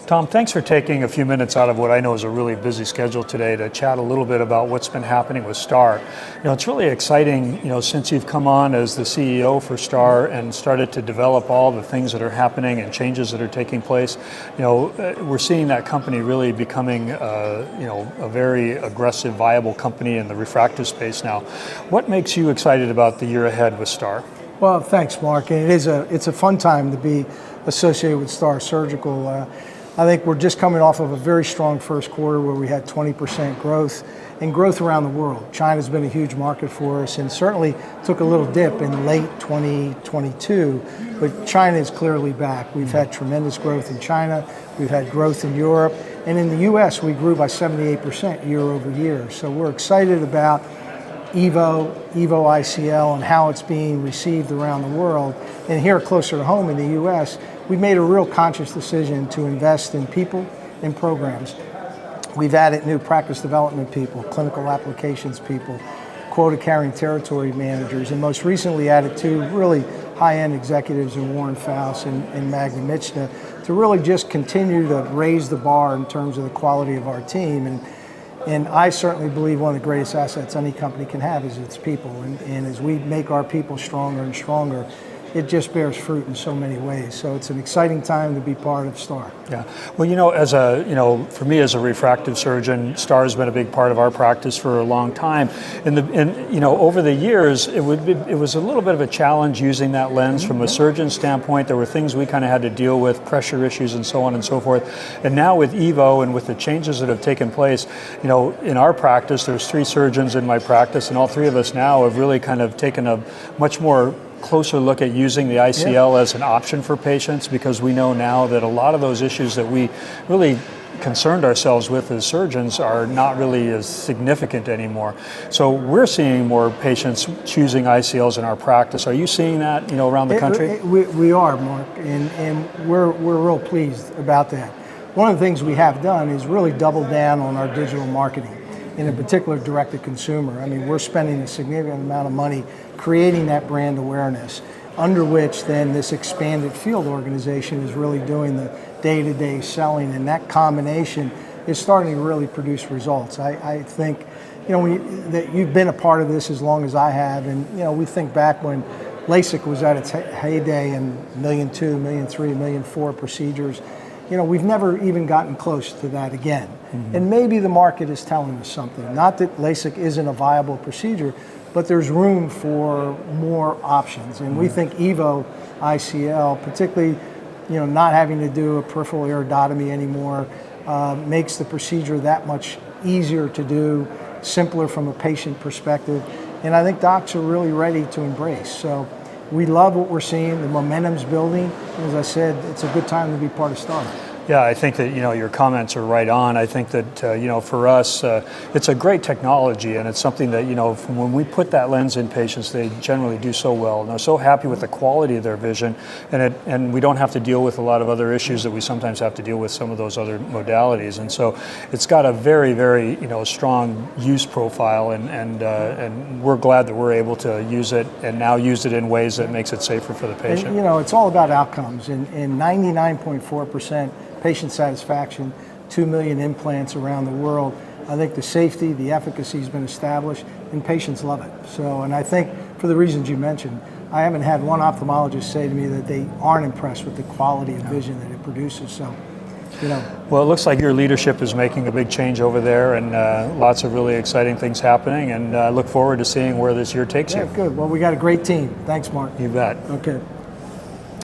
Tom, thanks for taking a few minutes out of what I know is a really busy schedule today to chat a little bit about what's been happening with STAAR. It's really exciting, since you've come on as the CEO for STAAR and started to develop all the things that are happening and changes that are taking place. We're seeing that company really becoming, a very aggressive, viable company in the refractive space now. What makes you excited about the year ahead with STAAR? Well, thanks, Mark. And it's a fun time to be associated with STAAR Surgical. I think we're just coming off of a very strong first quarter where we had 20% growth and growth around the world. China's been a huge market for us and certainly took a little dip in late 2022, but China is clearly back. We've had tremendous growth in China, we've had growth in Europe, and in the US we grew by 78% year over year. So we're excited about EVO ICL and how it's being received around the world. And here closer to home in the US, we made a real conscious decision to invest in people and programs. We've added new practice development people, clinical applications people, quota-carrying territory managers, and most recently added two really high-end executives in Warren Faust and Magda Michna to really just continue to raise the bar in terms of the quality of our team. And I certainly believe one of the greatest assets any company can have is its people. And as we make our people stronger and stronger, it just bears fruit in so many ways. So it's an exciting time to be part of STAAR. Yeah. Well, for me as a refractive surgeon, STAAR has been a big part of our practice for a long time. And over the years, it was a little bit of a challenge using that lens from a surgeon standpoint. There were things we kind of had to deal with, pressure issues and so on and so forth. And now with EVO and with the changes that have taken place, in our practice, there's 3 surgeons in my practice, and all 3 of us now have really kind of taken a much more closer look at using the ICL as an option for patients, because we know now that a lot of those issues that we really concerned ourselves with as surgeons are not really as significant anymore. So we're seeing more patients choosing ICLs in our practice. Are you seeing that, around the country? We are, Mark, and we're real pleased about that. One of the things we have done is really double down on our digital marketing, in a particular direct-to-consumer. I mean, we're spending a significant amount of money creating that brand awareness, under which then this expanded field organization is really doing the day-to-day selling, and that combination is starting to really produce results. I think, that you've been a part of this as long as I have, and we think back when LASIK was at its heyday and 1.2 million, 1.3 million, 1.4 million procedures. We've never even gotten close to that again. Mm-hmm. And maybe the market is telling us something. Not that LASIK isn't a viable procedure, but there's room for more options. And we think EVO ICL, particularly, not having to do a peripheral iridotomy anymore, makes the procedure that much easier to do, simpler from a patient perspective. And I think docs are really ready to embrace. So we love what we're seeing. The momentum's building. As I said, it's a good time to be part of STAAR. Yeah, I think that your comments are right on. I think that for us, it's a great technology, and it's something that from when we put that lens in patients, they generally do so well, and they're so happy with the quality of their vision, and we don't have to deal with a lot of other issues that we sometimes have to deal with some of those other modalities. And so it's got a very, very strong use profile, and we're glad that we're able to use it and now use it in ways that makes it safer for the patient. And, it's all about outcomes, and 99.4% patient satisfaction, 2 million implants around the world. I think the safety, the efficacy has been established, and patients love it. So, and I think for the reasons you mentioned, I haven't had one ophthalmologist say to me that they aren't impressed with the quality of vision that it produces. So, Well, it looks like your leadership is making a big change over there, and lots of really exciting things happening, and I look forward to seeing where this year takes you. Good. Well, we got a great team. Thanks, Mark. You bet. Okay.